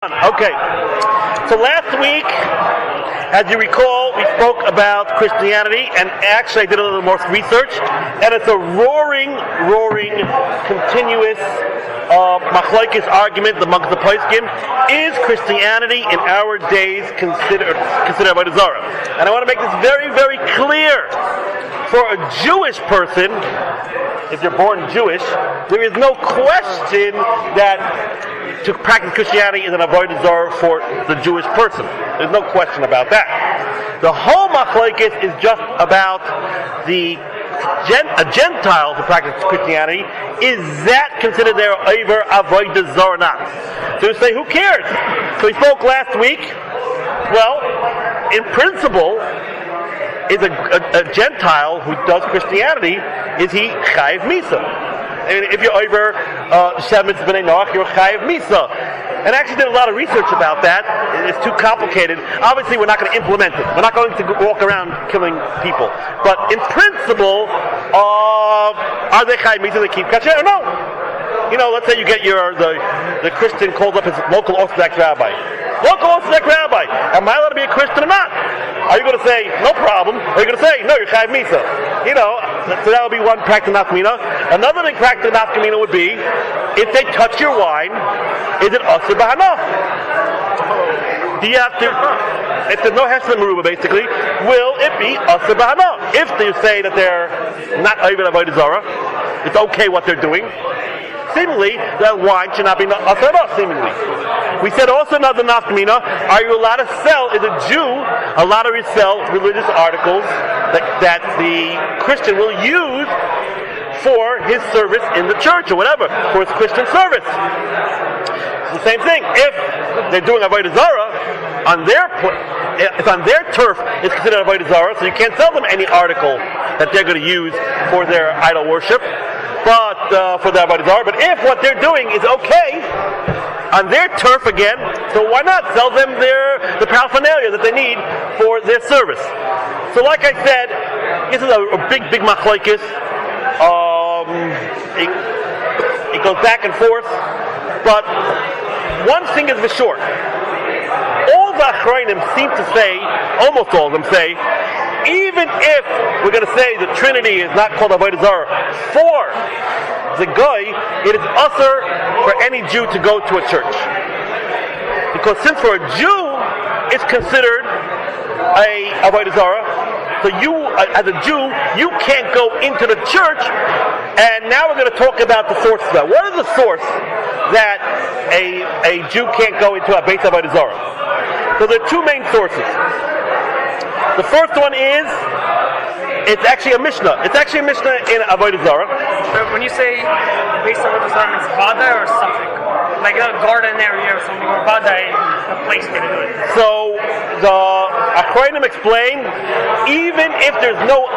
Okay, so last week, as you recall, we spoke about Christianity, and actually I did a little more research, and it's a roaring, continuous machlokes argument amongst the poskim. Is Christianity in our days considered avodah zarah? And I want to make this very, very clear. For a Jewish person, if you're born Jewish, there is no question that to practice Christianity is an avodah zarah for the Jewish person. There's no question about that. The whole machlokes is just about a Gentile who practices Christianity. Is that considered their over avodah zarah or not? So you say, who cares? So we spoke last week. Well, in principle, is a Gentile who does Christianity, is he chayiv misa? And if you're over Shemitz b'nei Noach, you're chayiv misa. And I actually did a lot of research about that. It's too complicated. Obviously, we're not going to implement it. We're not going to walk around killing people. But in principle, are they chayiv misa? They keep kasher or no? You know, let's say you get the Christian calls up his local Orthodox rabbi. Local Orthodox rabbi, am I allowed to be a Christian or not? Are you going to say, no problem? Or are you going to say, no, you're chayiv misa? You know, so that would be one practical nafkamina. Another thing practical nafkamina would be, if they touch your wine, is it asur b'hana? Do you have to, if there's no hesed meruba basically, will it be asur b'hana? If they say that they're not over avodah zarah, it's okay what they're doing, seemingly, that wine should not be asur, seemingly. We said also another nafkamina, are you allowed to sell, as a Jew, allowed to resell religious articles that the Christian will use for his service in the church or whatever, for his Christian service? It's the same thing. If they're doing avodah zarah, it's on their turf, it's considered avodah zarah, so you can't sell them any article that they're going to use for their idol worship, but for the avodah zarah. But if what they're doing is okay, on their turf again, so why not sell them the paraphernalia that they need for their service? So like I said, this is a big machlokes. It goes back and forth, but one thing is for sure. All the academics seem to say, almost all of them say, even if we're going to say the Trinity is not called avodah zarah for the goy, it is usher for any Jew to go to a church. Because since for a Jew, it's considered a avodah zarah, so you, as a Jew, you can't go into the church. And now we're going to talk about the sources of that. What is the source that a Jew can't go into a beit avodah zarah? So there are two main sources. The first one is, it's actually a Mishna. It's actually a Mishna in avodah zarah. So when you say based on avodah zarah, means vada or something? Like a garden area or something, or vada, a place to do it. So the academics explain, even if there's no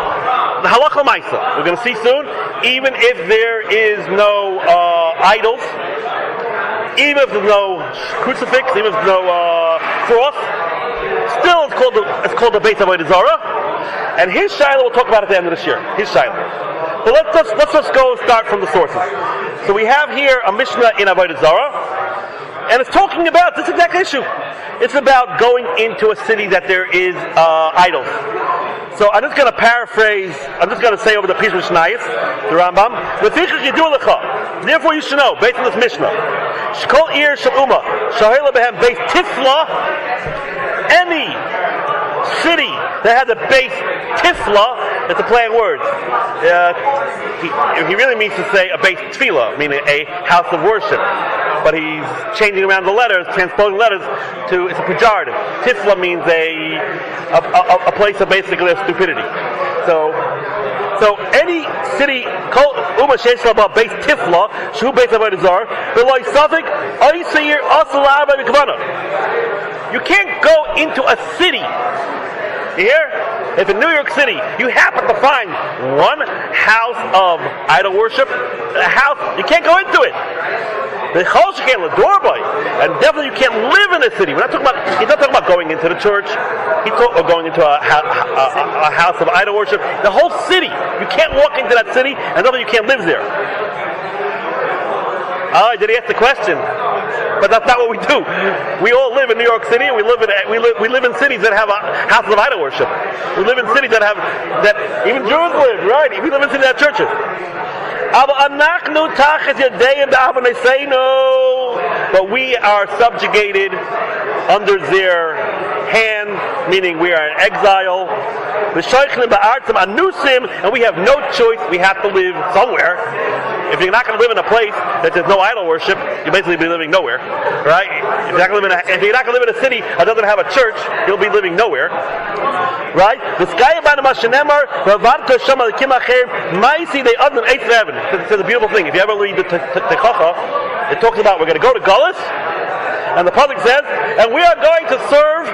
the Halacha Maisa, we're going to see soon, even if there is no idols, even if there's no crucifix, even if there's no cross, still it's called the beit avodah zarah. And his shiloh we'll talk about at the end of this year. His shiloh. But let's just go start from the sources. So we have here a Mishnah in avodah zarah, and it's talking about this exact issue. It's about going into a city that there is idols. So I'm just going to paraphrase. I'm just going to say over the piece of Mishnayos, the Rambam. Therefore, you should know, based on this Mishnah, Shkol Ir Shaluma Shahela Behem Beis Tifla. Any city that has a base tifla, it's a play on words. He really means to say a base tefillah, meaning a house of worship. But he's changing around the letters, transposing letters to, it's a pejorative. Tifla means a place of basically of stupidity. So any city, Uma Shesh Laba base tifla, Shu base avodah zarah, Beloi Safik, Ayseir Asala Rabbi Kavana. You can't go into a city. You hear? If in New York City you happen to find one house of idol worship, a house, you can't go into it. The Hajj you can't live by, and definitely you can't live in the city. He's not talking about going into the church. He's talking going into a house of idol worship. The whole city, you can't walk into that city, and definitely you can't live there. Did he ask the question? But that's not what we do. We all live in New York City, and we live in cities that have houses of idol worship. We live in cities that even Jews live, right? We live in cities that have churches. But we are subjugated under their hand, meaning we are in exile. And we have no choice. We have to live somewhere. If you're not going to live in a place that there's no idol worship, you'll basically be living nowhere, right? If you're not going to live in a city that doesn't have a church, you'll be living nowhere, right? The sky about the Mashanemar, it says a beautiful thing. If you ever read the Techacha, it talks about we're going to go to Gullus, and the pasuk says, and we are going to serve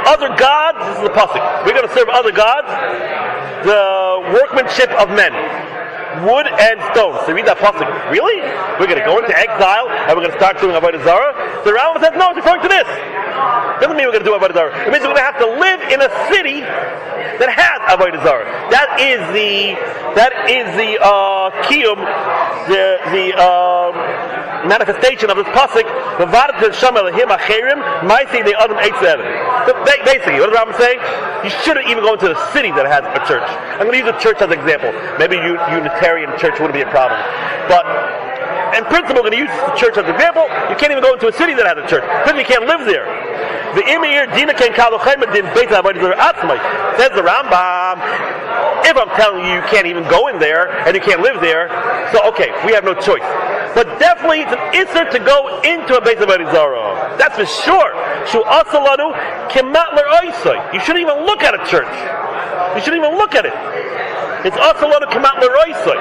other gods. This is the pasuk. We're going to serve other gods, the workmanship of men, wood and stone. So read that pasuk. Really? We're going to go into exile and we're going to start doing Avodah Zarah? The Rambam says no. It's referring to this. Doesn't mean we're going to do Avodah Zarah. It means we're going to have to live in a city that has Avodah Zarah. That is the kiyum, the manifestation of this pasuk. So basically, what does Rabbi say? You shouldn't even go into a city that has a church. I'm going to use a church as an example. Maybe Unitarian church wouldn't be a problem, but in principle, we're going to use the church as an example. You can't even go into a city that has a church because you can't live there. The Imir Dina Ken Kalochem Din Beit Avodah Zarah Atzmai says the Rambam. If I'm telling you can't even go in there and you can't live there, so okay, we have no choice. But definitely it's an issur to go into a Beit Avodah Zarah. That's for sure. Shu Asalanu Kemat L'Oisai. You shouldn't even look at a church. You shouldn't even look at it. It's Asalanu Kemat L'Oisai.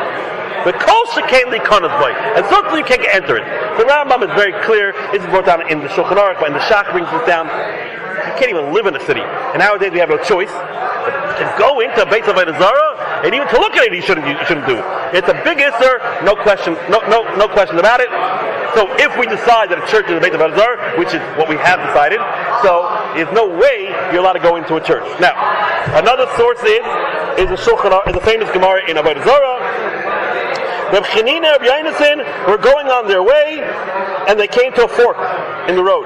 The kol shekain likanas by, and certainly you can't enter it. The Rambam is very clear. This is brought down in the Shulchan Aruch, but in the Shach brings this down. You can't even live in a city, and nowadays we have no choice. But to go into a Beit Avodah Zarah, and even to look at it, you shouldn't do. It's a big issur, no question about it. So if we decide that a church is a Beit Avodah Zarah, which is what we have decided, so there's no way you're allowed to go into a church. Now, another source is the Shulchan Aruch, is the famous Gemara in Avodah Zarah. Reb Chanina, Reb Yonason were going on their way, and they came to a fork in the road.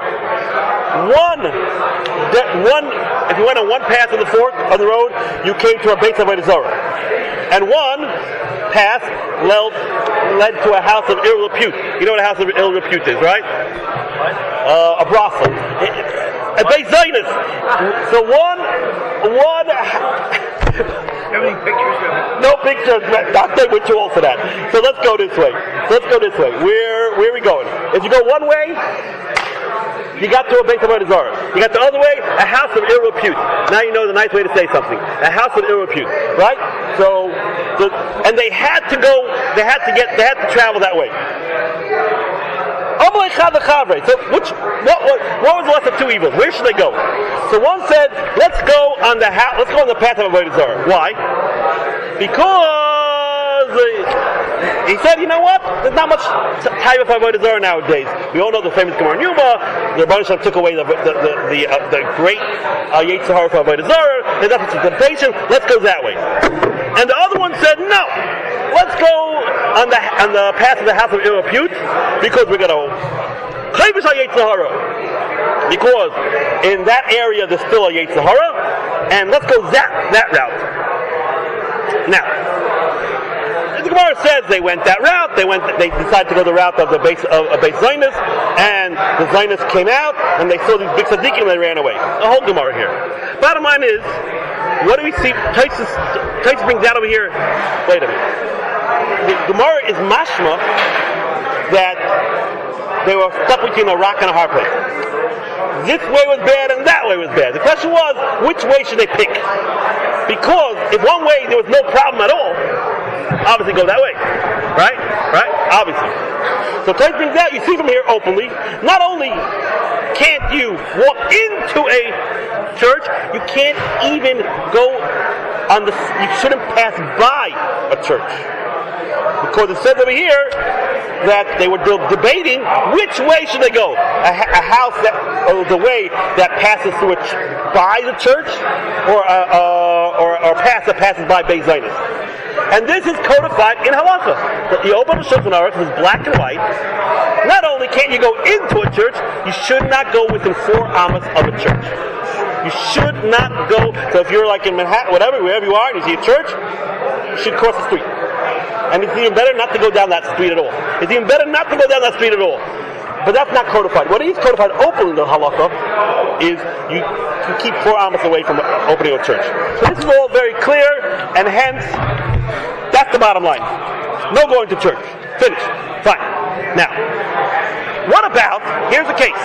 If you went on one path of the fork on the road, you came to a Beit Avodah Zarah, and one path led to a house of ill repute. You know what a house of ill repute is, right? A brothel, a Beit Zionist. So one. How many pictures? No pictures. I'll take with you all for that. So let's go this way. Where are we going? If you go one way, you got to a Beit Avodah Zarah. You got the other way, a house of ill repute. Now you know the nice way to say something. A house of ill repute, right? So, and they had to travel that way. So what was the lesson of two evils? Where should they go? So one said, let's go on the path of Avodah Zarah. Why? Because he said, you know what? There's not much type of Avodah Zarah nowadays. We all know the famous Gemara in Yuma. The Rabbi took away the great Yetzer Hara for Avodah Zarah. There's nothing to temptation. Let's go that way. And the other one said, no. Let's go on the path of the house of ill repute, because we're going to Chayvish HaYetzer Hara, because in that area there's still a Yetzer Hara, and let's go that route. Now, the Gemara says they went that route. They decided to go the route of the Beis Zionist, and the Zionists came out and they saw these big tzaddikim and they ran away. The whole Gemara here. Bottom line is, what do we see? Tosfos brings out over here. Wait a minute. The Gemara is mashma that they were stuck between a rock and a hard place. This way was bad and that way was bad. The question was, which way should they pick? Because if one way there was no problem at all, obviously go that way. Right? Obviously. So Tosfos brings out, you see from here openly, not only can't you walk into a church, you can't even go you shouldn't pass by a church. Because it says over here that they were debating which way should they go. A house or the way that passes through by the church, or a path that passes by Beis Zionist. And this is codified in Halacha. That you open the Shulchan Aruch, it's black and white. Not only can't you go into a church, you should not go within 4 amas of a church. You should not go. So if you're like in Manhattan, whatever, wherever you are, and you see a church, you should cross the street. And it's even better not to go down that street at all. It's even better not to go down that street at all. But that's not codified. What is codified openly in the Halacha is you keep 4 amas away from opening a church. So this is all very clear, and hence, that's the bottom line. No going to church. Finish. Fine. Now, what about, here's the case.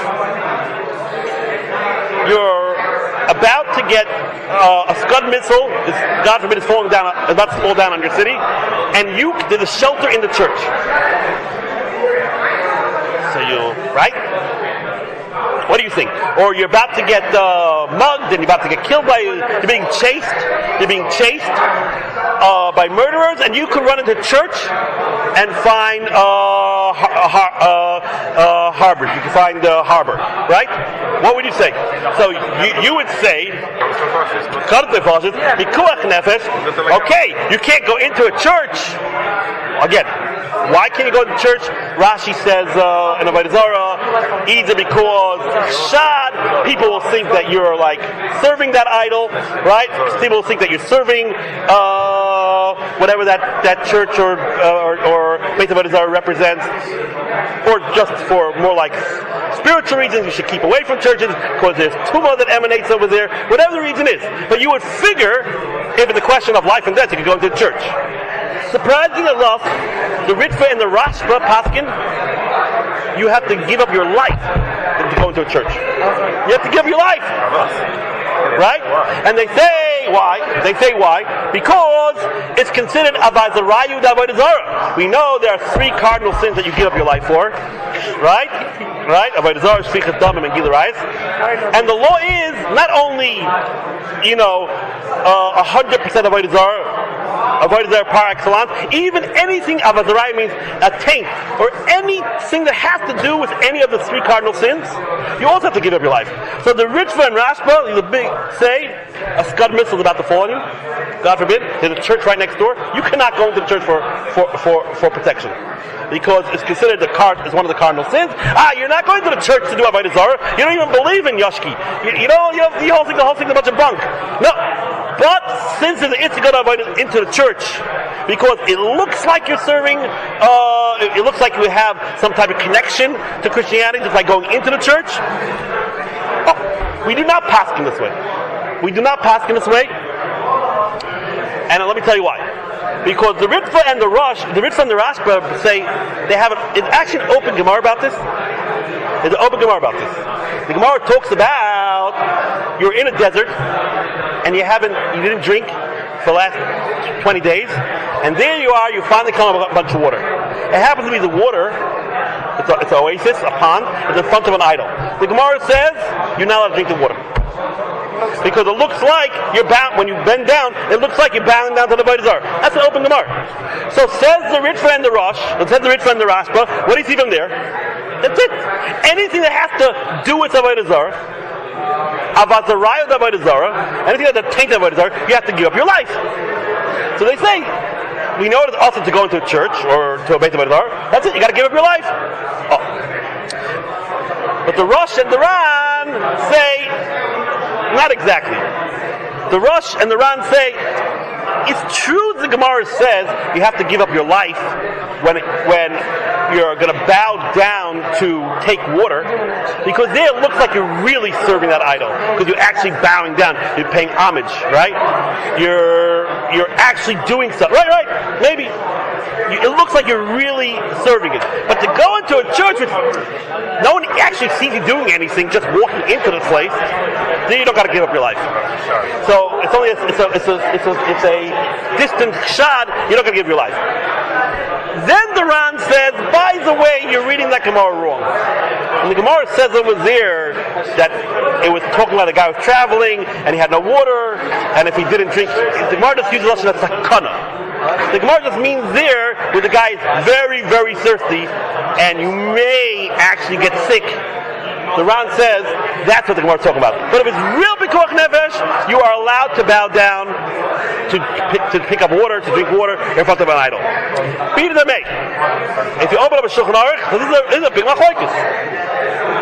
You're about to get a Scud missile, God forbid it's falling down, about to fall down on your city, and there's a shelter in the church. So right? What do you think? Or you're about to get mugged, and you're about to get killed you're being chased by murderers, and you could run into church and find harbors. You can find harbor, right? What would you say? So you would say, okay, you can't go into a church. Again, why can't you go to church? Rashi says in Avodah Zarah, either because shad, people will think that you're like serving that idol, right? People will think that you're serving whatever that church or Beit Avodah Zarah represents, or just for more like spiritual reasons, you should keep away from churches because there's tumah that emanates over there. Whatever the reason is, but you would figure, if it's a question of life and death, you could go into the church. Surprisingly enough, the Ritva and the Rashba paskin, you have to give up your life to go into a church. You have to give up your life, right? And they say why? Because it's considered avazarayu d'avodah zarah. We know there are 3 cardinal sins that you give up your life for, right? Avodah zarah, shfichas damim, and gilui arayos. And the law is not only 100% avodah zarah. Avodah zarah par excellence. Even anything avazarayu means a taint or anything that has to do with any of the 3 cardinal sins, you also have to give up your life. So the Ritva and Rashba, the big say, a Scud missile is about to fall on you. God forbid. There's a church right next door. You cannot go into the church for protection, because it's considered is one of the cardinal sins. You're not going to the church to do avodah zarah. You don't even believe in Yoshki. You the whole thing's a bunch of bunk. No. But since it's to go into the church, because it looks like you're serving, it looks like you have some type of connection to Christianity, just like going into the church. We do not paskin this way. And let me tell you why. Because the Ritva and the Rashba say they have it's actually an open Gemara about this. There's an open Gemara about this. The Gemara talks about you're in a desert and you didn't drink for the last 20 days, and there you are, you finally come up with a bunch of water. It happens to be the water, it's an oasis, a pond, it's in front of an idol. The Gemara says you're not allowed to drink the water. Because it looks like you're bound, when you bend down, it looks like you're bowing down to the Avodah Zarah. That's an open Gemara. So says the Ritva and the Rashba, what do you see from there? That's it. Anything that has to do with Avodah Zarah, avazarayu d'avodah zarah, anything that taints avodah zarah, you have to give up your life. So they say, we know it's also to go into a church or to a Beit Avodah Zarah. That's it. You got to give up your life. But the Rosh and the Ran say, not exactly. The Rosh and the Ran say, it's true the Gemara says you have to give up your life when you're going to bow down to take water, because there it looks like you're really serving that idol, because you're actually bowing down, you're paying homage, right? You're actually doing something, right? Maybe it looks like you're really serving it. But to go into a church with no one actually sees you doing anything, just walking into the place, then you don't got to give up your life. So it's only it's a distant shad. You don't got to give your life. Then the Ran says, by the way, you're reading that Gemara wrong. And the Gemara says over there that it was talking about a guy who was traveling and he had no water, and if he didn't drink, the Gemara just uses the sakana. The Gemara just means there where the guy is very, very thirsty and you may actually get sick. The Ran says that's what the Gemara is talking about. But if it's real Pikuach Nefesh, you are allowed to bow down to pick up water, to drink water in front of an idol. Be it may. If you open up a Shulchan Aruch, this is a big machlokes.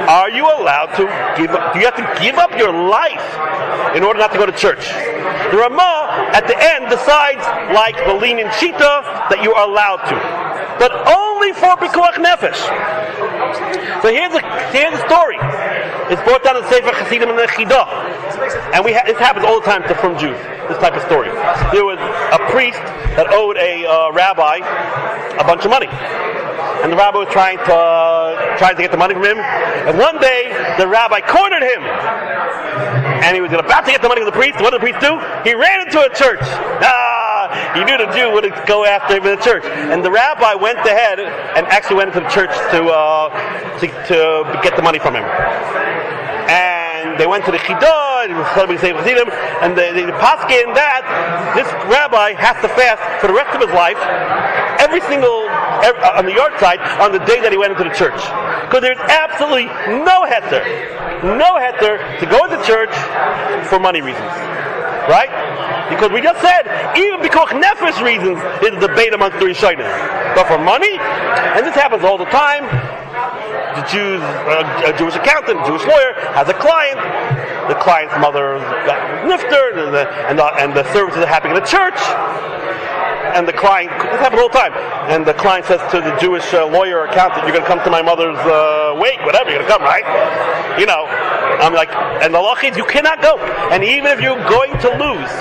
Are you allowed to give up? Do you have to give up your life in order not to go to church? The Ramah at the end decides, like the lenient shita, that you are allowed to, but only for pikuach nefesh. So here's the story. It's brought down in Sefer Chassidim and the Chidah, and this happens all the time from Jews. This type of story. There was a priest that owed a rabbi a bunch of money, and the rabbi was trying to get the money from him. And one day, the rabbi cornered him, and he was about to get the money from the priest. What did the priest do? He ran into a church. He knew the Jew would go after him in the church, and the rabbi went ahead and actually went into the church to get the money from him. And they went to the Chidah, and the paskin that this rabbi has to fast for the rest of his life, every on the yard side on the day that he went into the church, because there's absolutely no heter to go into church for money reasons, right? Because we just said, even because nefesh reasons, there's a debate amongst the Rishonim. But for money, and this happens all the time, a Jewish accountant, a Jewish lawyer, has a client. The client's mother got nifter, and the services are happening in the church. And the client, this happens all the time, and the client says to the Jewish lawyer or accountant, "You're going to come to my mother's wake, whatever. You're going to come, right?" You know, I'm like, and the halacha is you cannot go. And even if you're going to lose,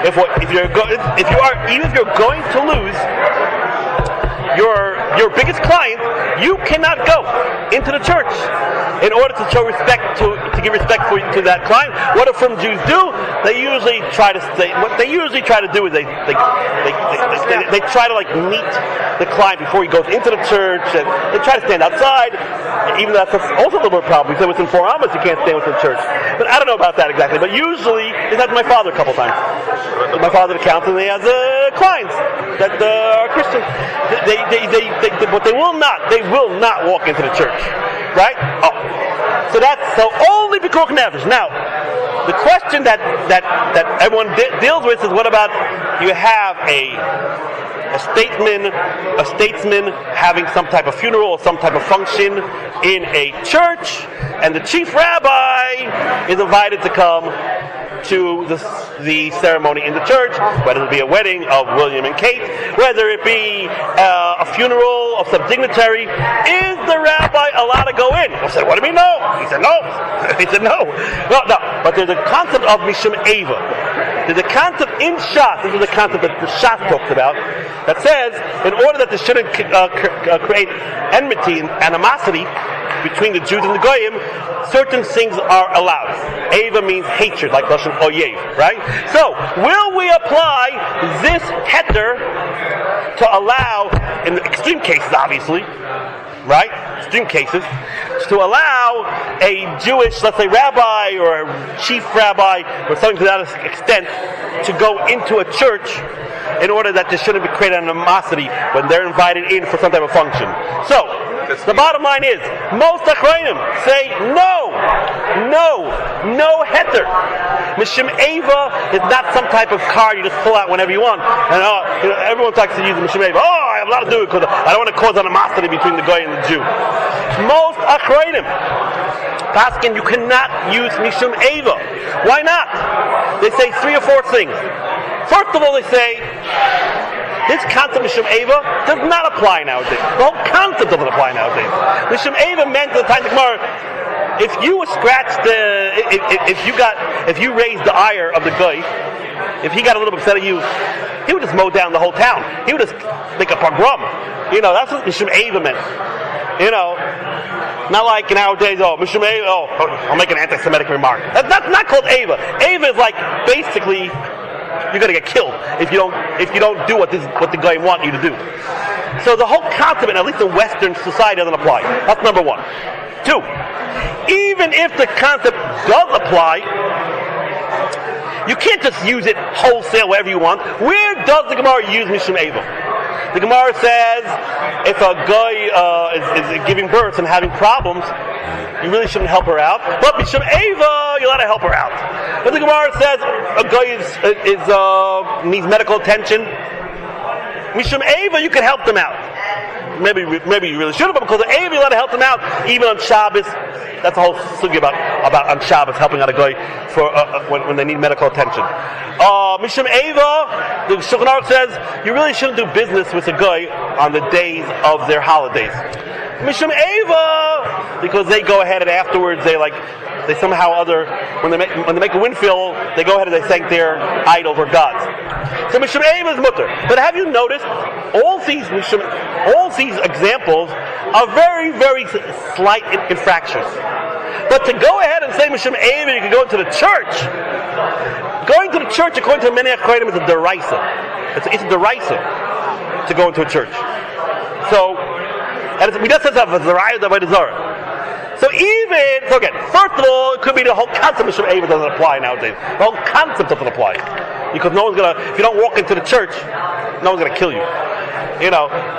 even if you're going to lose your biggest client, you cannot go into the church in order to show respect to give respect to that client. What do from Jews do? They usually try to stay. What they usually try to do is they try to like meet the client before he goes into the church, and they try to stand outside. Even though that's also a little bit of a problem. Because within 4 hours you can't stand within the church. But I don't know about that exactly. But usually it's happened to my father a couple times. My father, the accountant, he has clients that are Christian. But they will not walk into the church, right? So only because nefesh. Now, the question that everyone deals with is, what about you have a statesman having some type of funeral or some type of function in a church, and the chief rabbi is invited to come to the ceremony in the church, whether it be a wedding of William and Kate, whether it be a funeral of some dignitary. Is the rabbi allowed to go in? I said, "What do you mean no?" He said, "No." He said, "No." No. But there's a concept of Mishum Eva. There's a concept in Shas, this is the concept that the Shas talks about, that says, in order that this shouldn't create enmity and animosity between the Jews and the Goyim, certain things are allowed. Eva means hatred, like Lashon Oyev, right? So, will we apply this heter to allow, in extreme cases obviously, right? Extreme cases, to allow a Jewish, let's say, rabbi or a chief rabbi or something to that extent to go into a church in order that there shouldn't be created animosity when they're invited in for some type of function. So, the bottom line is, most achrayim say no heter. Mishum Eva is not some type of card you just pull out whenever you want. And everyone talks to use the Mishum Eva. I have a lot to do it because I don't want to cause animosity between the guy and the Jew. Most achrayim paskin, you cannot use Mishum Eva. Why not? They say 3 or 4 things. First of all, they say this concept of Mishum Eva does not apply nowadays. The whole concept doesn't apply nowadays. Mishum Eva meant at the time of Gemara, if you if you raised the ire of the guy, if he got a little upset at you, he would just mow down the whole town. He would just make a pogrom. That's what Mishum Eva meant. Not like nowadays, Mishum Eva, I'll make an anti-Semitic remark. That's not called Eva. Eva is like, basically, you're going to get killed if you don't do what the guy wants you to do. So the whole concept, at least in Western society, doesn't apply. That's number 1. 2, even if the concept does apply, you can't just use it wholesale wherever you want. Where does the Gemara use Mishum Eva? The Gemara says if a guy is giving birth and having problems, you really shouldn't help her out. But Mishum Eva, you're allowed to help her out. But the Gemara says a guy needs medical attention. Mishum Eva, you can help them out. Maybe you really should have, but because of Eva, you let to help them out, even on Shabbos. That's the whole sugi about on Shabbos helping out a guy for when they need medical attention. Mishum Eva, the Shulchan Aruch says you really shouldn't do business with a guy on the days of their holidays. Mishum Eva, because they go ahead and afterwards they somehow when they make a windfill, they go ahead and they thank their idol or gods. So Mishum Eva is mutter. But have you noticed all these examples are very, very slight infractions. But to go ahead and say Mishum Eva, you can go into the church. Going to the church, according to many academics, is a deraisa. It's a deraisa to go into a church. So, and we just said a zerayah d'avodah zarah. So again, first of all, it could be the whole concept of Mishum Eva doesn't apply nowadays. The whole concept doesn't apply. Because no one's gonna, if you don't walk into the church, no one's gonna kill you.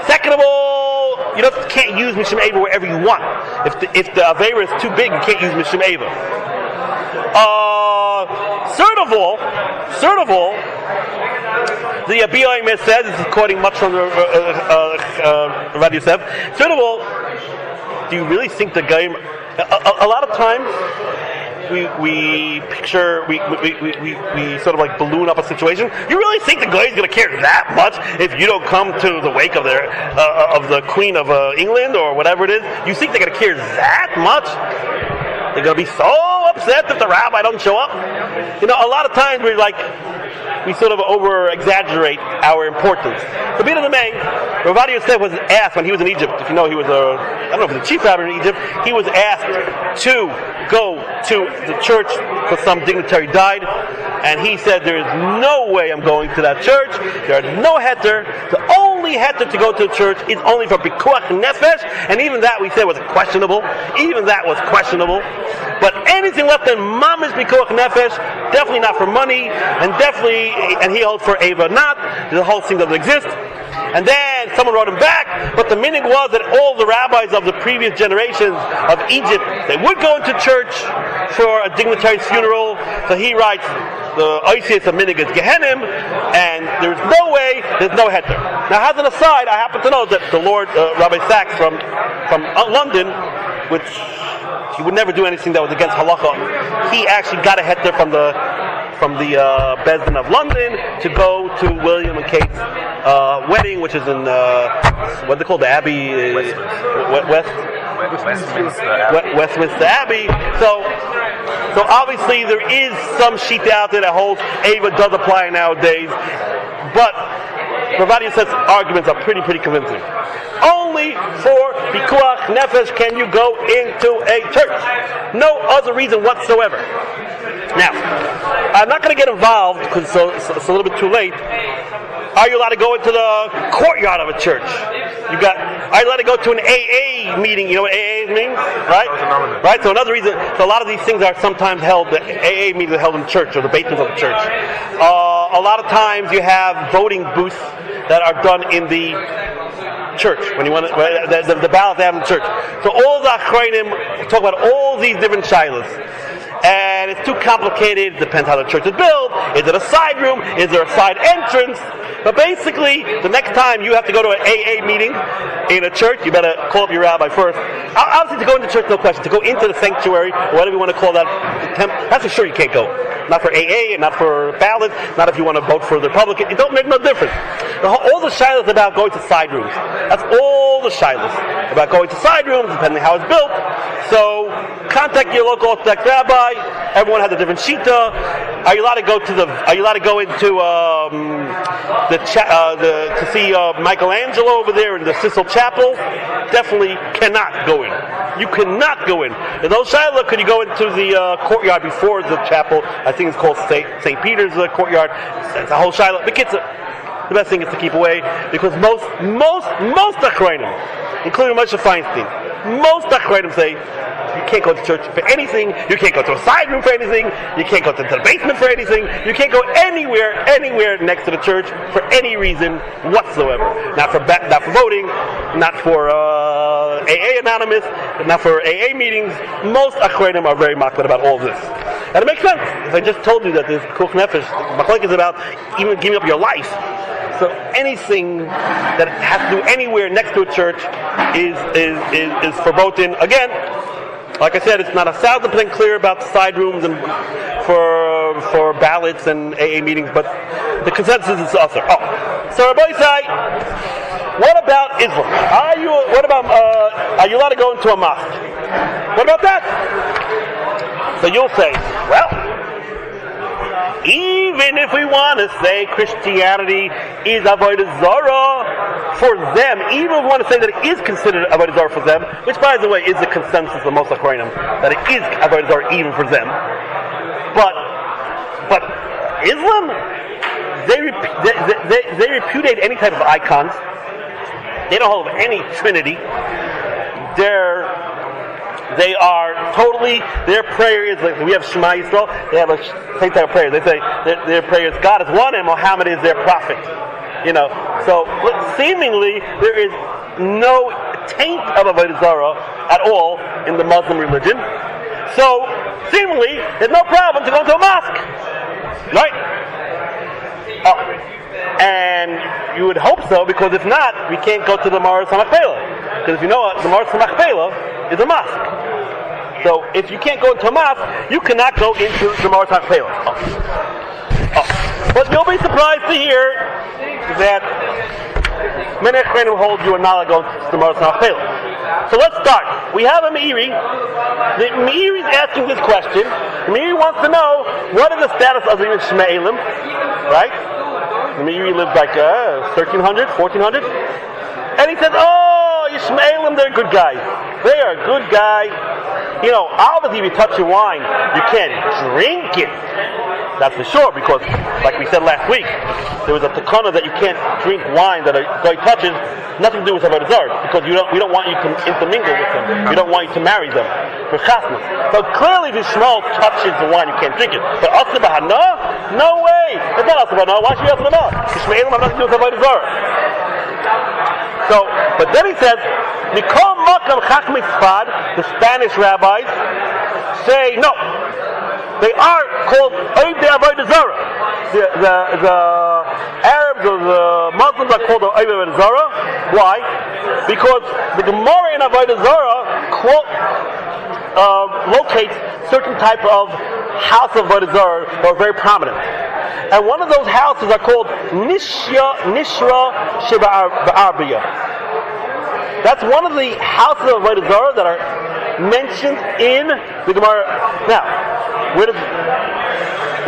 Second of all, you just can't use Mishum Eva wherever you want. If the Avera is too big, you can't use Mishum Eva. Third of all, the BOM says, this is quoting much from Rabbi Yosef. Third of all, do you really think the guy? A lot of times, we picture, we sort of like balloon up a situation. You really think the guy's going to care that much if you don't come to the wake of the Queen of England or whatever it is? You think they're going to care that much? They're going to be so upset if the rabbi don't show up? A lot of times we sort of over-exaggerate our importance. The Bina the May, Rabbi Yosef was asked when he was in Egypt, if you know he was I don't know if he was the chief rabbi in Egypt, he was asked to go to the church because some dignitary died, and he said, there is no way I'm going to that church, there is no heter, the only heter to go to the church is only for pikuach nefesh, and even that we said was questionable, but anything less than mamish pikuach nefesh, definitely not for money, and he holds for Eva not, the whole thing doesn't exist. And then someone wrote him back, but the meaning was that all the rabbis of the previous generations of Egypt, they would go into church for a dignitary's funeral. So he writes, the Oisius of Minig is Gehenim, and there's no way, there's no heter. Now, as an aside, I happen to know that the Lord, Rabbi Sachs from London, which he would never do anything that was against halacha, he actually got a heter from the Bezdin of London to go to William and Kate's wedding, which is in what they call the Abbey, Westminster Abbey. So obviously there is some shita out there that holds Eva does apply nowadays, but Rabbi Yosef's arguments are pretty convincing. Only for pikuach nefesh can you go into a church. No other reason whatsoever. Now, I'm not going to get involved because it's a little bit too late. Are you allowed to go into the courtyard of a church? Are you allowed to go to an AA meeting? You know what AA means, right? Right. So another reason. So a lot of these things are sometimes held. The AA meetings are held in church or the basement of the church. A lot of times you have voting booths that are done in the church when you want the ballot they have in the church. So all the achrayim talk about all these different shilas. And it's too complicated. It depends how the church is built. Is it a side room? Is there a side entrance? But basically, the next time you have to go to an AA meeting in a church, you better call up your rabbi first. Obviously, to go into church, no question. To go into the sanctuary, or whatever you want to call that, that's for sure you can't go. Not for AA, and not for ballot, not if you want to vote for the Republican. It don't make no difference. All the shilas about going to side rooms. That's all the shilas about going to side rooms, depending on how it's built. So contact your local Orthodox rabbi. Everyone has a different shita. Are you allowed to go into to see Michelangelo over there in the Cecil Chapel? Definitely cannot go in. You cannot go in. In those shilah, could you go into the courtyard before the chapel? I think it's called St. Peter's courtyard. It's a whole shilah. The best thing is to keep away because most achrayim, including Moshe Feinstein, most achrayim say you can't go to church for anything. You can't go to a side room for anything. You can't go to the basement for anything. You can't go anywhere next to the church for any reason whatsoever. Not for voting, not for AA Anonymous, not for AA meetings. Most achrayim are very makbid about all this. And it makes sense. If I just told you that this Kuch Nefesh, Machlek is about even giving up your life. So anything that has to do anywhere next to a church is verboten. Again, like I said, it's not 1,000% clear about the side rooms and for ballots and AA meetings, but the consensus is also. So Rabbi say, what about Islam? Are you allowed to go into a mosque? What about that? So you'll say, well, even if we want to say Christianity is Avodah Zarah for them, even if we want to say that it is considered Avodah Zarah for them, which by the way is the consensus of most Achronim, that it is Avodah Zarah even for them, but Islam, they repudiate any type of icons. They don't hold any Trinity. They are totally, their prayer is like, we have Shema Yisrael, they have a same type of prayer. They say their prayer is God is one and Muhammad is their prophet. So seemingly there is no taint of Avodah Zarah at all in the Muslim religion. So seemingly there's no problem to go to a mosque. Right? And you would hope so, because if not, we can't go to the Ma'or Samachpelah. Because if you know what, the Ma'or Samachpelah is a mosque. So if you can't go into a mosque, you cannot go into the Ma'or Samachpelah. But you'll be surprised to hear that many Achronim hold you are not allowed to go to the Ma'or Samachpelah. So let's start. We have a Meiri. The Meiri is asking this question. The Meiri wants to know, what is the status of the Shme'elim, right? The Meiri lived like 1300, 1400. And he says, Yishmaelim, they're good guys. They are good guys. Obviously if you touch your wine, you can't drink it. That's for sure, because, like we said last week, there was a takana that you can't drink wine that a guy touches, nothing to do with Avodah Zarah, because we don't want you to intermingle with them. We don't want you to marry them for chasnas. So clearly, if Yishmael touches the wine, you can't drink it. But Asr B'Hana? No way! It's not Asr B'Hana. Why should you Asr B'Hana? Yishmaelim have nothing to do with Avodah Zarah. So, but then he says, Mikol Makam Chachmei Sfad, the Spanish rabbis, say no. They are called Oivdei Avodah Zarah. The Arabs or the Muslims are called Oivdei Avodah Zarah. Why? Because the Gemara in Avodah Zarah locates certain type of house of Avodah Zarah that are very prominent. And one of those houses are called Nishra Sheba'arbiya. That's one of the houses of Avodah Zarah that are mentioned in the Gemara. Now, what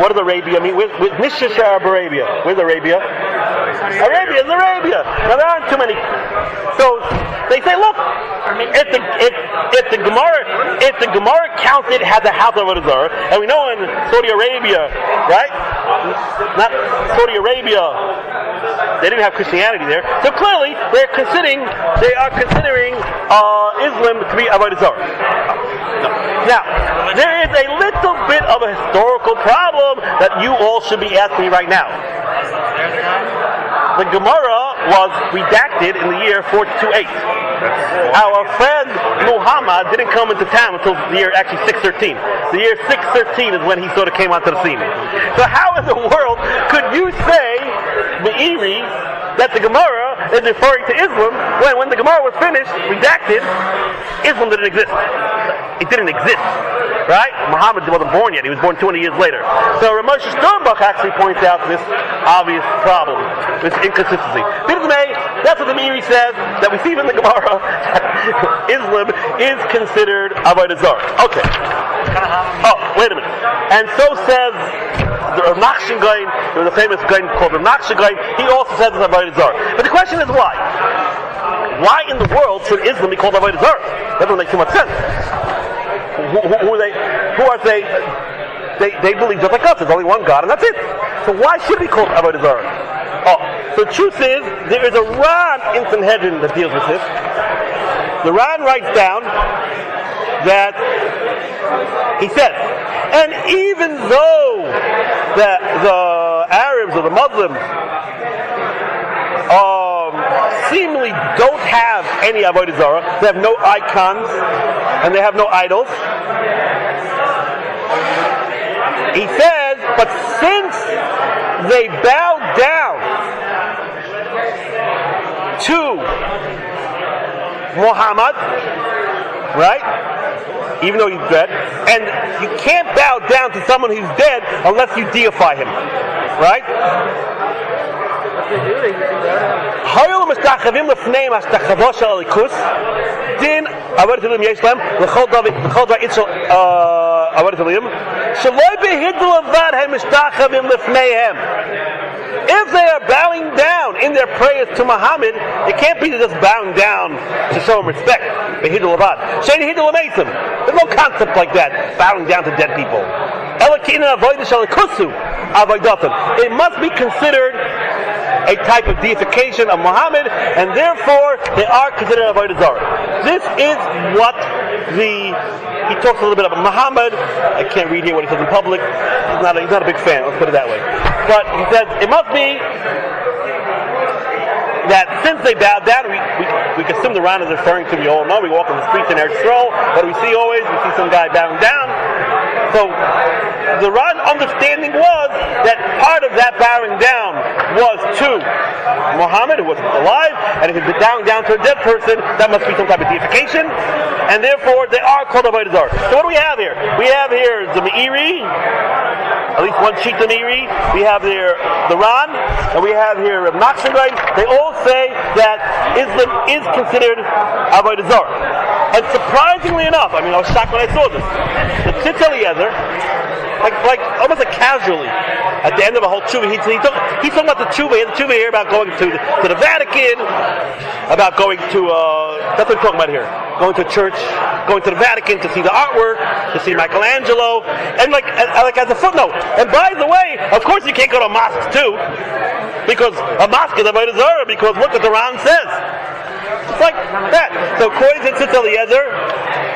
does Arabia mean? With Nishra Arabia. Where's Arabia? Arabia is Arabia. Now there aren't too many. So they say, look, if the Gemara counts it as a house of Avodah Zarah, and we know in Saudi Arabia, right? Not Saudi Arabia, they didn't have Christianity there. So clearly they are considering Islam to be Avodah Zarah. Now, there is a little bit of a historical problem that you all should be asking me right now. The Gemara was redacted in the year 428. Our friend Muhammad didn't come into town until the year actually 613. The year 613 is when he sort of came onto the scene. So how in the world could you say, Meiri, that the Gemara is referring to Islam when the Gemara was finished, redacted, Islam didn't exist? It didn't exist, right? Muhammad wasn't born yet. He was born 200 years later. So Ramesh Sternbach actually points out this obvious problem, this inconsistency. That's what the Meiri says, that we see in the Gemara, Islam is considered Avodah Zarah. Okay. Wait a minute. And so says the Rav Nachshon Gaon. There was a famous guy called Rav Nachshon Gaon. He also says it's Avodah Zarah. But the question is why? Why in the world should Islam be called Avodah Zarah? That doesn't make too much sense. Who are they? They believe just like us. There's only one God, and that's it. So why should it be called Avodah Zarah? So the truth is, there is a Ran in Sanhedrin that deals with this. The Ran writes down that he says, and even though the Arabs or the Muslims seemingly don't have any Avodah Zarah, they have no icons and they have no idols, he says, but since they bowed down to Muhammad, right? Even though he's dead, and you can't bow down to someone who's dead unless you deify him, right? Din if they are bowing down in their prayers to Muhammad, it can't be just bowing down to show him respect. There's no concept like that, bowing down to dead people. It must be considered a type of deification of Muhammad, and therefore they are considered avodah zarah. This is what he talks a little bit about Muhammad. I can't read here what he says in public. He's not a big fan, let's put it that way. But he says it must be that since they bowed down, we assume the Ran is referring to, we all know, we walk on the streets in Eretz Yisrael, what do we see always? We see some guy bowing down. So the Ran understanding was that part of that bowing down was to Muhammad, who was alive, and if he's bowing down to a dead person, that must be some type of deification, and therefore they are called avodah zarah. So what do we have here? We have here the Meiri, at least one sheet of Meiri. We have here the Ran, and we have here Reb Nachman. They all say that Islam is considered avodah zarah. And surprisingly enough, I was shocked when I saw this. The Tzitz Eliezer, like almost like casually, at the end of a whole tshuva, he's talking about the tshuva. He has a tshuva here about going to the Vatican, about going to that's what we're talking about here. Going to church, going to the Vatican to see the artwork, to see Michelangelo, and like as a footnote. And by the way, of course you can't go to mosques too, because a mosque is avodah zarah. Because look what the Ran says. It's like that. So according to Tzitz Eliezer,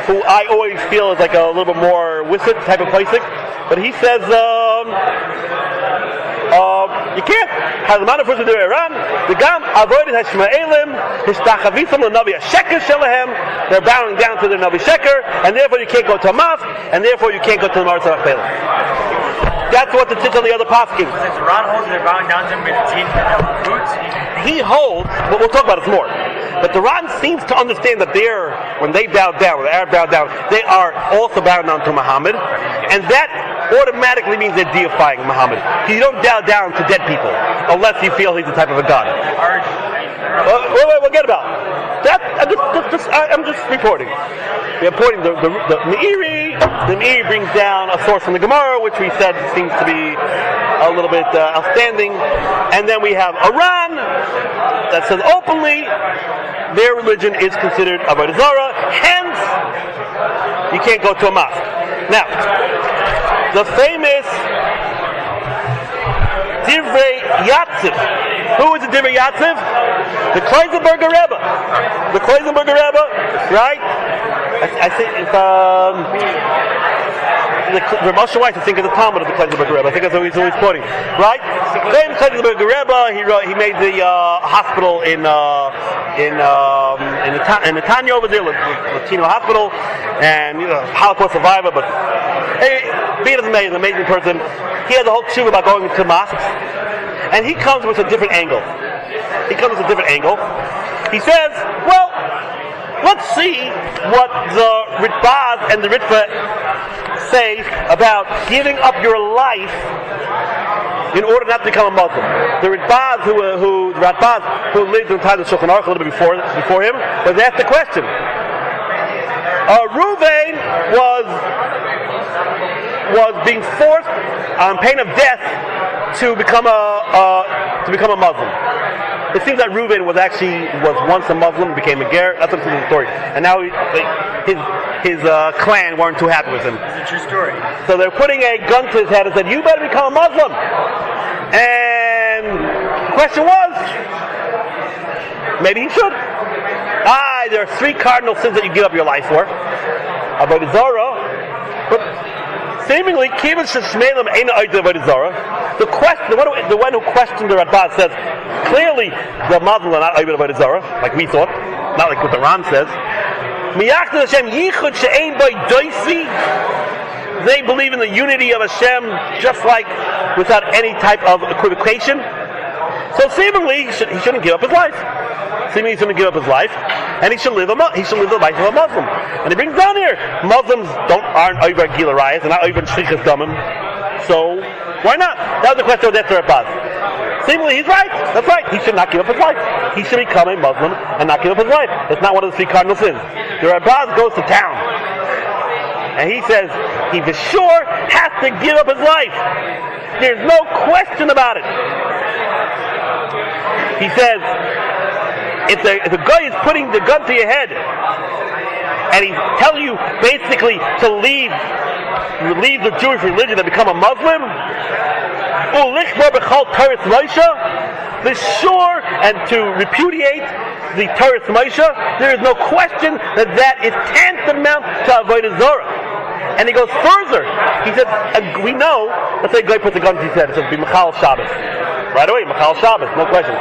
who I always feel is like a little bit more Wisset type of Paisik, but he says you can't. Hazman first to do Iran. The Gam avoided Hashmaelim, Hishtachavisam Navi Sheker Shelahem. They're bowing down to their Navi Sheker, and therefore you can't go to a mosque, and therefore you can't go to the Marzah Achpelim. That's what the Tzitz on the other poskim. Since Ran holds they're bowing down to him with jeans and boots. He holds, but we'll talk about it more. But the Ran seems to understand that when they bow down, when the Arab bow down, they are also bowing down to Muhammad, and that automatically means they're deifying Muhammad. You don't bow down to dead people unless you feel he's the type of a god. We'll get about that. I'm just reporting. We're reporting the Meiri. The Meiri brings down a source from the Gemara, which we said seems to be a little bit outstanding. And then we have Iran that says openly their religion is considered avodah zarah. Hence, you can't go to a mosque. Now, the famous Divrei Yatziv. Who is the Divrei Yatziv? The Kleisenberger Rebbe. The Kleisenberger Rebbe, right? I think it's the Moshe Weiss, I think, is the Talmud of the Kleisenberger Rebbe. I think that's what he's always quoting, right? The Kleisenberger Rebbe, he made the hospital in Netanya over there, Latino hospital, and Holocaust survivor. But hey, being an amazing person, he has a whole tshuva about going to mosques, and he comes with a different angle. He says, well, let's see what the Ritbaz and the Ritva say about giving up your life in order not to become a Muslim. The Ritbaz who lived in the time of Shulchan Aruch a little bit before him, was asked the question. Ruvain was being forced on pain of death to become a Muslim. It seems that Reuben was once a Muslim, became a ger. That's what's in the story. And now his clan weren't too happy with him. It's a true story. So they're putting a gun to his head and said, "You better become a Muslim." And the question was, maybe he should. There are 3 cardinal sins that you give up your life for. Avodah zarah, but seemingly, Kivan Sheshmelim Ein Avodah zarah. The one who questioned the Rabbi says, clearly the Muslims are not avodah zarah, like we thought, not like what the Ram says. They believe in the unity of Hashem, just like without any type of equivocation. So seemingly, he shouldn't give up his life. Seemingly, he shouldn't give up his life, and he should live the life of a Muslim. And he brings down here, Muslims aren't over Gila Rayas, they're not over Shlichus Damim. So why not? That was the question of the Rabbah. Seemingly, he's right. That's right. He should not give up his life. He should become a Muslim and not give up his life. It's not one of the 3 cardinal sins. The Rabbah goes to town, and he says he for sure has to give up his life. There's no question about it. He says, if the guy is putting the gun to your head, and he's telling you basically to leave the Jewish religion and become a Muslim, the sure and to repudiate the Torah Moshe, there is no question that is tantamount to Avodah Zarah. And he goes further. He said, we know, let's say a guy puts a gun to his head, it says, be Machal Shabbos. Right away, Machal Shabbos, no question.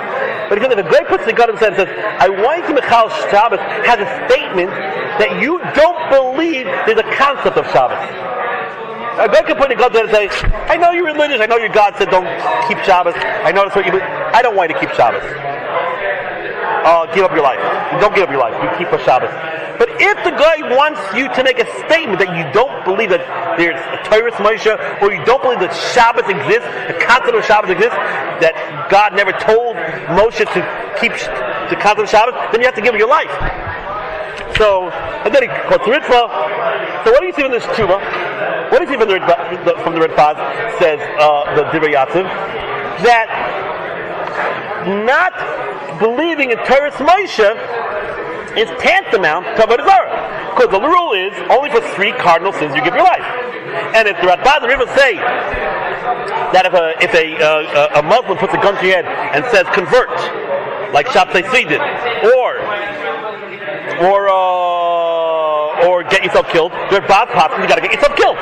But he said, if a guy puts the gun to his head and says, I want you to Machal Shabbos, has a statement that you don't believe there's a concept of Shabbos. A guy can put a gun to his head and say, I know you're religious, I know your God said don't keep Shabbos, I know that's what you believe. I don't want you to keep Shabbos. Give up your life. Don't give up your life. You keep a Shabbos. But if the guy wants you to make a statement that you don't believe that there's a Torah Moshe, or you don't believe that Shabbos exists, the concept of Shabbos exists, that God never told Moshe to keep the concept of Shabbos, then you have to give up your life. So, and then he quotes the Ritva. So what do you see in this tshuva? What do you see from the Ritva? Says the Divrei Yatziv, that not believing in Torah Moshe is tantamount to Avodah Zarah. Because the rule is only for 3 cardinal sins you give your life. And if the Rabbi the River say that if a Muslim puts a gun to your head and says convert, like Shabtai Tzvi did, or get yourself killed, the Rabbi pops you got to get yourself killed.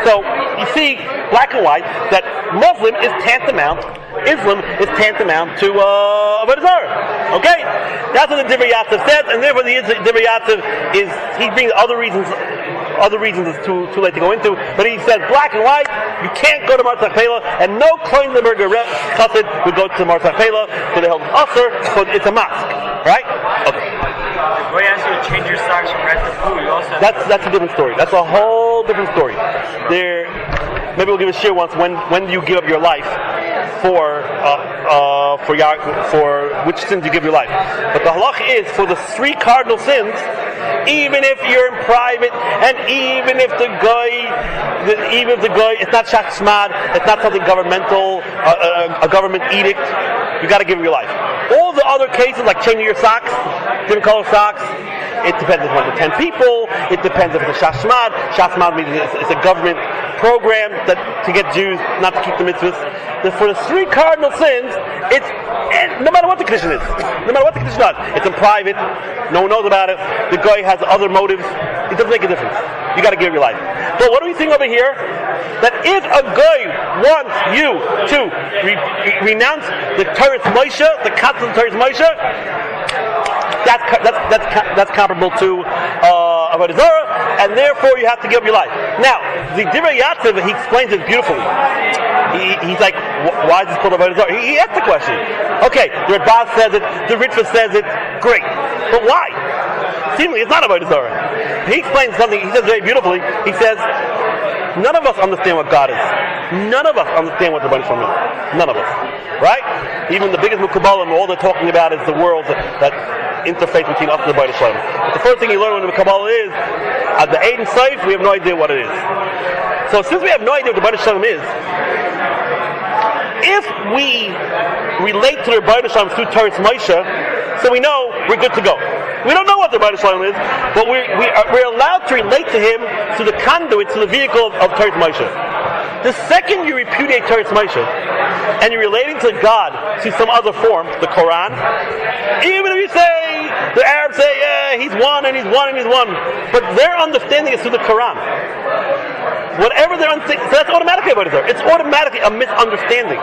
So you see, black and white, that Islam is tantamount to Avodah Zarah. Okay? That's what the Divrei Yatziv says, and therefore the Divrei Yatziv is, he brings other reasons is too late to go into, but he says black and white, you can't go to Marzach Pela, and no Kleinenberger Chassid would go to Marzach Pela, so they hold Usher, so it's a mosque. Right? Okay. When you ask you to change your socks from red to blue, you also... That's a different story. That's a whole different story. Maybe we'll give a share once when do you give up your life for which sins you give your life. But the halacha is for the 3 cardinal sins, even if you're in private, and even if the guy, it's not shachshmad, it's not something governmental, a government edict, you got to give your life. All the other cases, like changing your socks, different color socks, it depends if it's 10 people, it depends if it's a shachshmad. Shachshmad means it's a government program to get Jews not to keep the mitzvahs. For the 3 cardinal sins, no matter what the condition is, it's in private, no one knows about it, the guy has other motives, it doesn't make a difference. You got to give your life. But what are we seeing over here? That if a guy wants you to renounce the Torah Moshe, the concept of Torah Moshe, that's comparable to Avodah Zarah, and therefore you have to give up your life. Now, the Divrei Yatziv, he explains it beautifully. He's like, why is this called Avodah Zarah? He asked the question. Okay, the Rabbi says it, the Ritva says it, great. But why? Seemingly, it's not Avodah Zarah. He explains something, he says very beautifully. He says, none of us understand what God is. None of us understand what the Rebbeinu Shalom is. None of us. Right? Even the biggest Mukabalim, all they're talking about is the world that interface between us and the Rebbeinu Shalom. But the first thing you learn when the Kabbalah is, at the Aiden Seif, we have no idea what it is. So since we have no idea what the Rebbeinu Shalom is, if we relate to the Rebbeinu Shalom through Torah Moshe, so we know we're good to go. We don't know what the Rebbeinu Shalom is, but we're allowed to relate to him through the conduit, through the vehicle of Torah Moshe. The second you repudiate Torah Moshe, and you're relating to God through some other form, the Quran, even if you say, the Arabs say, yeah, he's one and he's one and he's one, but their understanding is through the Quran. Whatever they're understanding, so that's automatically Avodah Zarah. It's automatically a misunderstanding.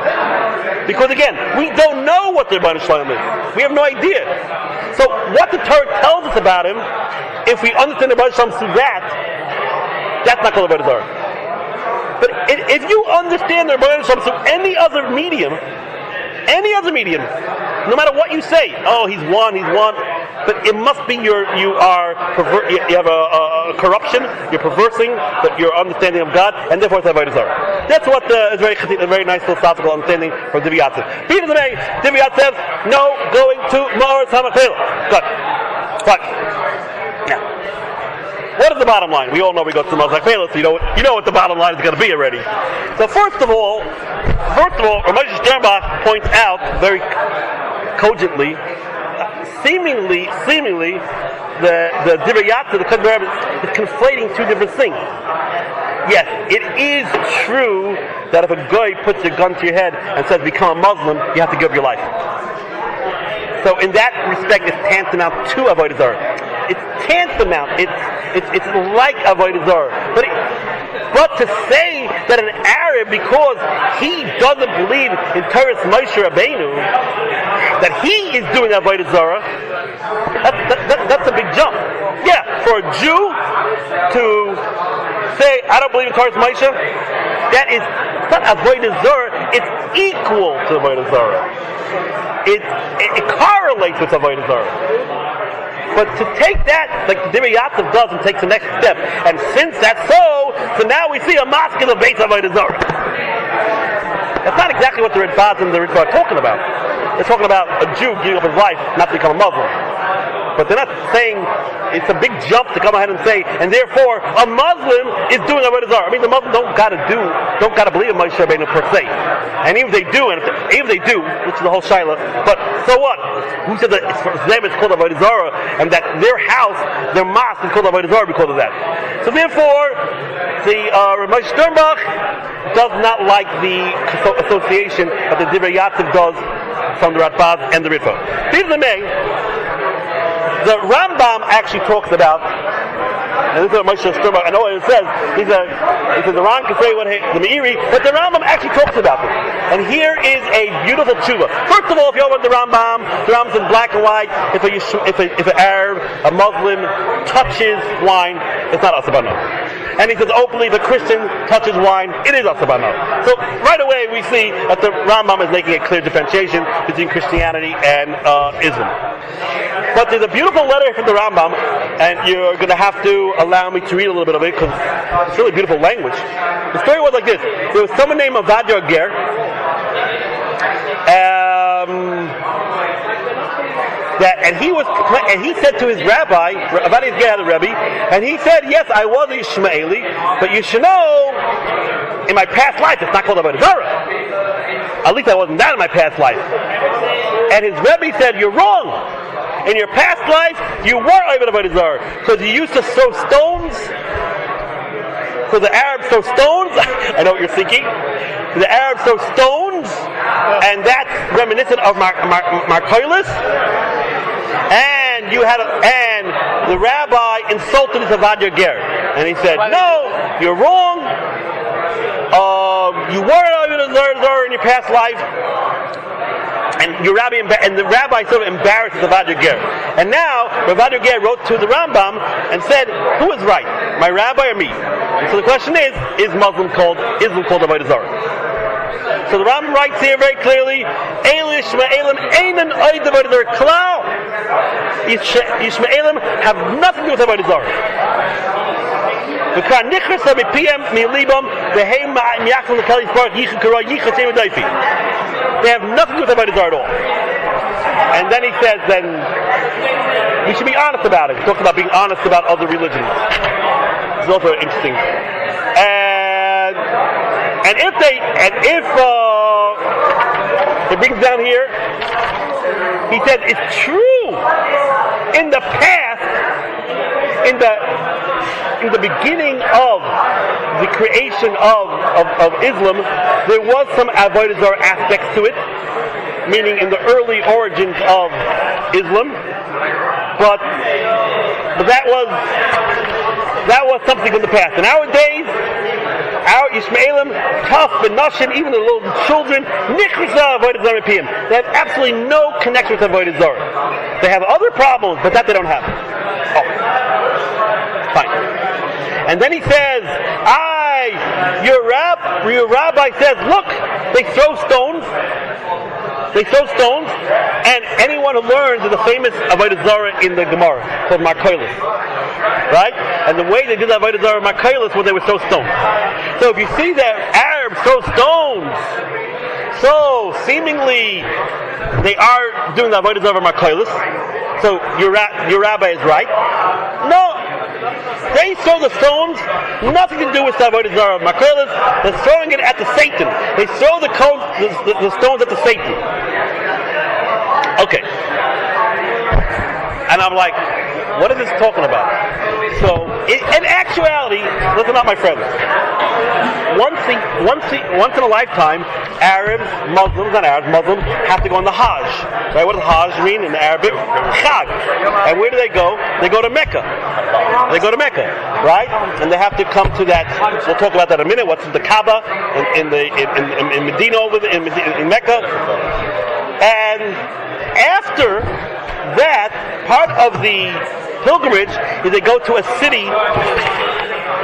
Because again, we don't know what the Rebbeinu Shalom is. We have no idea. So what the Torah tells us about him, if we understand the Rebbeinu Shalom through that not called avodah zarah. But if you understand the Rebbeinu Shalom through any other medium, no matter what you say, oh, he's one, but it must be you have a corruption, you're perversing your understanding of God, and therefore it's avodah zarah. That's what is a very nice philosophical understanding from Divi Yatzev. Peter the May, Divi Yatzev, no going to Ma'or Hamachela. Good. Fine. Now, what is the bottom line? We all know we go to the Ma'or Hamachela, so you know what the bottom line is going to be already. So first of all, Rabbi Sternbach points out very cogently, seemingly, the Divrei Yatzev, the Kohen Rabbi, is conflating two different things. Yes, it is true that if a guy puts a gun to your head and says become a Muslim, you have to give up your life. So in that respect, it's tantamount to avodah zarah. It's tantamount. It's like avodah zarah. But to say that an Arab, because he doesn't believe in Torah's Moshe Rabbeinu, that he is doing avodah zarah, that's a big jump. Yeah, for a Jew to say, I don't believe in Torah's Moshe, that is not avodah zarah, it's equal to avodah zarah. It correlates with avodah zarah. But to take that, like the Divrei Yatzev does, and takes the next step, and since that's so now we see a mosque in the base of avodah zarah. That's not exactly what the Ritbaz and the Ritbaz are talking about. They're talking about a Jew giving up his life not to become a Muslim. But they're not saying it's a big jump to come ahead and say, and therefore a Muslim is doing avodah zarah. I mean, the Muslims don't gotta believe in Moshe Rabbeinu per se. And even if they do, which is the whole shaila, but so what? Who said that for them it's called avodah zarah, and that their house, their mosque is called avodah zarah because of that? So therefore, the Rabbi Sternbach does not like the association that the Divrei Yatzev does from the Ritbaz and the Ritva. Peter the May, the Rambam actually talks about, and this is what Moshe Sternbach, I know what it says, he says the Ran can say what the Meiri, but the Rambam actually talks about this. And here is a beautiful tshuva. First of all, if you open the Rambam's in black and white. If an Arab, a Muslim touches wine, it's not asabana. And he says openly, if a Christian touches wine, it is asabana. So right away we see that the Rambam is making a clear differentiation between Christianity and Islam. But there's a beautiful letter from the Rambam, and you're going to have to allow me to read a little bit of it because it's really beautiful language. The story was like this: there was someone named Avadia Ger, and he said to his rabbi, Avadia Ger had a Rabbi, and he said, "Yes, I was a Yishmaeli, but you should know, in my past life, it's not called avodah zarah. At least I wasn't that in my past life." And his Rebbe said, "You're wrong. In your past life, you were avodah zarah because you used to throw stones. So the Arabs throw stones. I know what you're thinking. The Arabs throw stones, and that's reminiscent of Markoilis. And and the rabbi insulted his Avadia Ger, and he said, "No, you're wrong. You were avodah zarah in your past life." And the rabbi sort of embarrassed Avadia Ger. And now, Avadia Ger wrote to the Rambam and said, who is right, my rabbi or me? And so the question is Islam called avodah zarah? So the Rambam writes here very clearly, Yishmaelim have nothing to do with avodah zarah. They have nothing to do with avodah zarah at all. And then he says, then we should be honest about it. He talks about being honest about other religions. It's also interesting. And if it brings down here, he says it's true. In the past, in the beginning of the creation of Islam, there was some avodah zarah aspects to it, meaning in the early origins of Islam. But that was something from the past. And nowadays, our Yishmaelim, tough, and Nashim, even the little children, Nichsa avodah zarah piyam. They have absolutely no connection with avodah zarah. They have other problems, but that they don't have. Oh, fine. And then he says, your rabbi says, look, they throw stones. And anyone who learns is the famous Avodah Zarah in the Gemara called Markoilis, right? And the way they did the Avodah Zarah Markoilis was they would throw stones. So if you see that Arabs throw stones, so seemingly they are doing the Avodah Zarah Markoilis. So your rabbi is right. No. They throw the stones, nothing to do with the Avodah Zarah Markoilis. They're throwing it at the Satan. They throw the stones at the Satan. Okay. And I'm like, what is this talking about? So, in actuality, listen up, my friends. Once in a lifetime, Muslims have to go on the Hajj. Right? What does Hajj mean in Arabic? Chag. And where do they go? They go to Mecca. Right? And they have to come to that. We'll talk about that in a minute. What's the Kaaba in Medina in Mecca? And after that, part of the pilgrimage is they go to a city.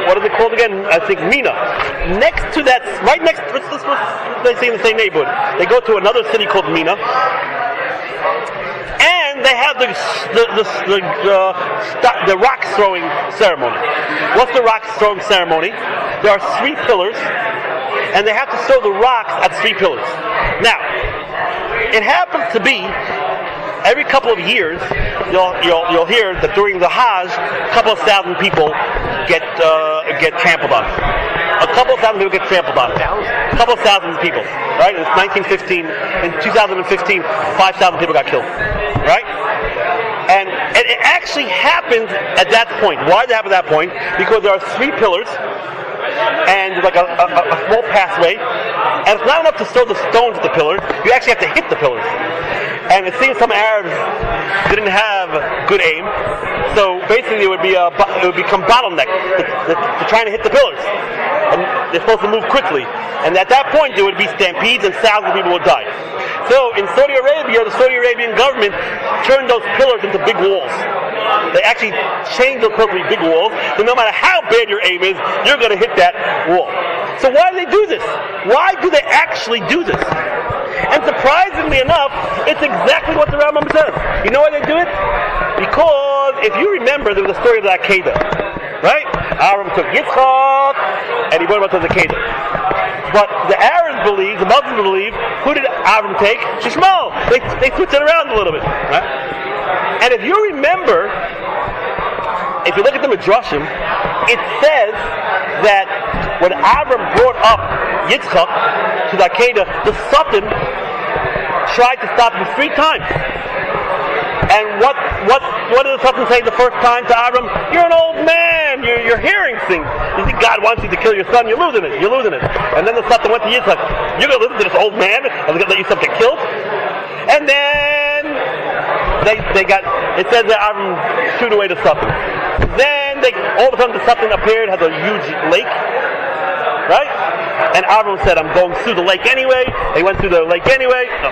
What is it called again? I think Mina. Next to that, right next. They say in the same neighborhood. They go to another city called Mina, and they have the rock throwing ceremony. What's the rock throwing ceremony? There are 3 pillars, and they have to throw the rocks at 3 pillars. Now, it happens to be every couple of years you'll hear that during the Hajj, a couple of thousand people get trampled on. A couple of thousand people get trampled on. A couple of thousand people, right? It's 1915. In 2015, 5,000 people got killed, right? And it actually happened at that point. Why did it happen at that point? Because there are 3 pillars, and there's like a small pathway, and it's not enough to throw the stones at the pillars. You actually have to hit the pillars. And it seems some Arabs didn't have good aim, so basically it would become bottleneck to trying to hit the pillars. And they're supposed to move quickly. And at that point there would be stampedes and thousands of people would die. So in Saudi Arabia, the Saudi Arabian government turned those pillars into big walls. They actually changed those pillars to be big walls, so no matter how bad your aim is, you're going to hit that wall. So why do they do this? Why do they actually do this? And surprisingly enough, it's exactly what the Rambam says. You know why they do it? Because if you remember, there was a story of the Akedah, right? Avram took Yitzchak, and he brought him up to the Akedah. But the Arabs believe, the Muslims believe, who did Avram take? Shishmael. They switched it around a little bit, right? And if you remember, if you look at the Midrashim, it says that when Avram brought up Yitzchak to the Akedah, the Satan tried to stop him 3 times. And what did the Satan say the first time to Avram? You're an old man. You're hearing things. You think God wants you to kill your son? You're losing it. And then the Satan went to Yitzchak. You're going to listen to this old man? I'm going to let your son get killed? And then they got. It says that Avram shoot away the Satan. Then all of a sudden the Satan appeared, has a huge lake, right? And Avram said, I'm going through the lake anyway. They went through the lake anyway. No.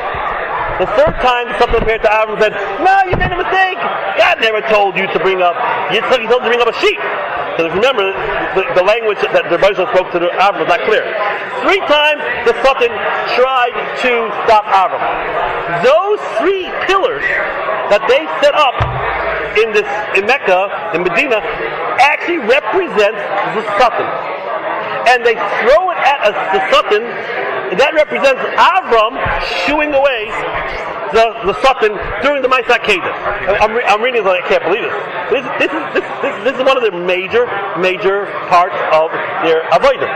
The 3rd time something appeared to Avram and said, no, you made a mistake. God never told you to bring up, he told you to bring up a sheep. Because remember, the language that the Rabbi spoke to Avram was not clear. 3 times the Satan tried to stop Avram. Those 3 pillars that they set up in Mecca, in Medina, actually represent the Satan. And they throw it at the Satan. That represents Avram shooing away the Satan during the Ma'aseh Akedah. I'm reading this, I can't believe it. This is one of the major parts of their avodah,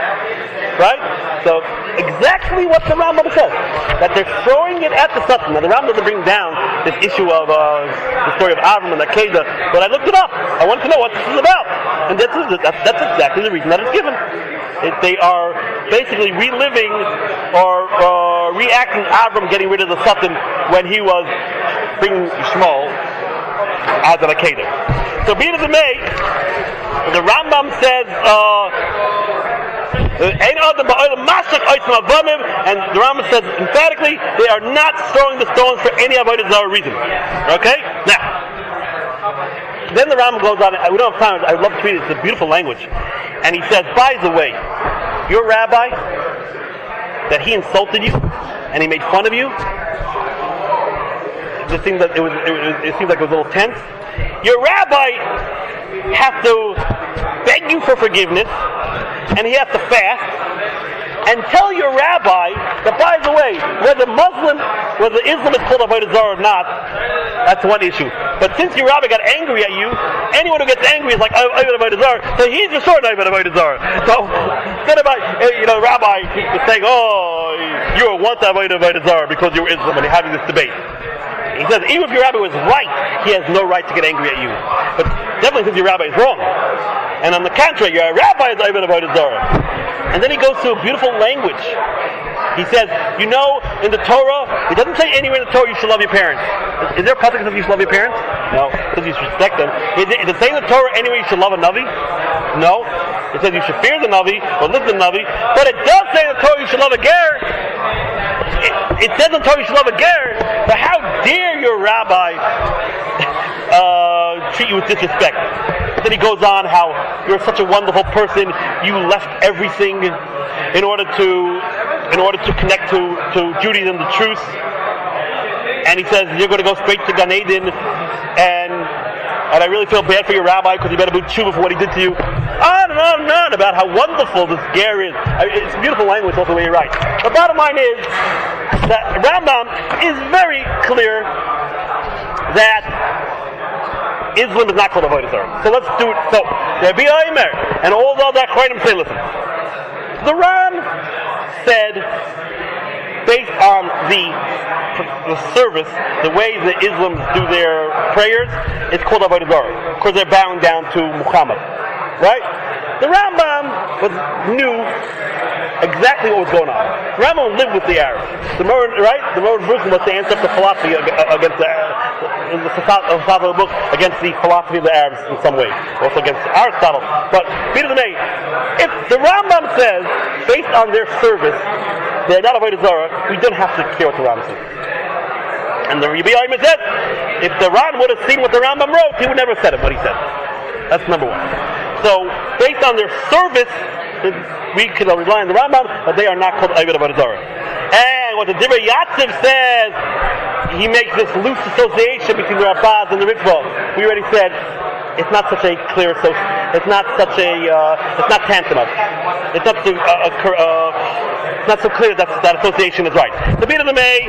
right? So exactly what the Rambam says, that they're throwing it at the Satan. Now the Rambam doesn't bring down this issue of the story of Avram and Akedah, but I looked it up. I wanted to know what this is about, and that's exactly the reason that it's given. They are basically reliving or reacting Avram getting rid of the Satan when he was bringing Shmuel as an Akedah. So be it as it may, the Rambam says, and the Rambam says emphatically, they are not throwing the stones for any avodah zarah reason. Okay? Now, then the Rambam goes on, we don't have time, I love to read it, it's a beautiful language. And he says, by the way, your rabbi, that he insulted you and he made fun of you, it seems like it was a little tense. Your rabbi has to beg you for forgiveness, and he has to fast, and tell your rabbi that, by the way, whether Islam is called Avodah Zarah or not, that's one issue. But since your rabbi got angry at you, anyone who gets angry is like Avodah Zarah, so he's the sort of Avodah Zarah. So instead of rabbi saying, "Oh, you are once Avodah Zarah because you're Islam," and you're having this debate. He says, even if your rabbi was right, he has no right to get angry at you. But definitely since your rabbi is wrong. And on the contrary, your rabbi is Avodah Zarah. And then he goes to a beautiful language. He says, in the Torah, it doesn't say anywhere in the Torah you should love your parents. Is there a pasuk that says you should love your parents? No. It says you should respect them. Is it say in the Torah anywhere you should love a Navi? No. It says you should fear the Navi or live the Navi. But it does say in the Torah you should love a ger. It says in the Torah you should love a ger. But how dare your rabbi treat you with disrespect? Then he goes on how you're such a wonderful person, you left everything in order to connect to Judaism, the truth. And he says you're going to go straight to Gan Eden, and I really feel bad for your rabbi because you better do tshuva for what he did to you. On and on and on about how wonderful this ger is. It's beautiful language, also the way he writes. The bottom line is that Rambam is very clear that Islam is not called Avodah Zarah. So let's do it. So Rabbi Omer and all the other academics say, listen. The Ran said, based on the service, the way the Islams do their prayers, it's called Avodah Zarah. Of course, they're bowing down to Muhammad, right? The Rambam knew exactly what was going on. The Rambam lived with the Arabs. The Moran Brooklyn was to answer the philosophy against the philosophy of the book against the philosophy of the Arabs in some way, also against Aristotle. But if the Rambam says, based on their service, they're not Avodah Zarah, we don't have to care what the Rambam says. And the Rabbi Omer said, if the Ran would have seen what the Rambam wrote, he would never have said what he said. That's number one. So, based on their service, we can rely on the Rambam, but they are not called Avodah Zarah. And what the Divrei Yatziv says, he makes this loose association between the Rabbis and the Mitzvah. We already said it's not such a clear association. It's not tantamount. It's not so clear that association is right. The Beit of the May,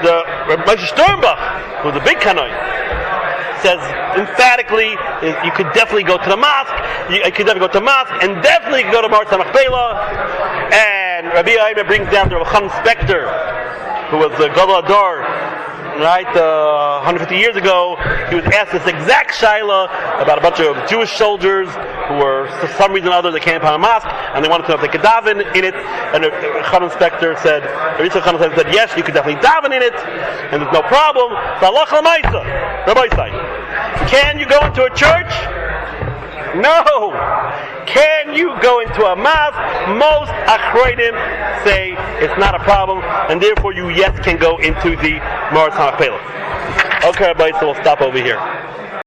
the Rabbi Sternbach, who's a big Kanoi, says emphatically you could definitely go to the mosque. You could definitely go to the mosque, and definitely you could go to Mars HaMachpelah. And Rabbi Omer brings down the Rabbi Spector, who was the Gadol Ador, right? 150 years ago, he was asked this exact shaila about a bunch of Jewish soldiers who were, for some reason or other, they came upon a mosque and they wanted to know if they could daven in it. And the Chanan Spector said, yes, you could definitely daven in it, and there's no problem. So Halacha L'maisa, Rabbi say, can you go into a church? No. Can you go into a mosque? Most achrayim say it's not a problem, and therefore you can go into the Mars HaMachpelah. Okay, everybody, so we'll stop over here.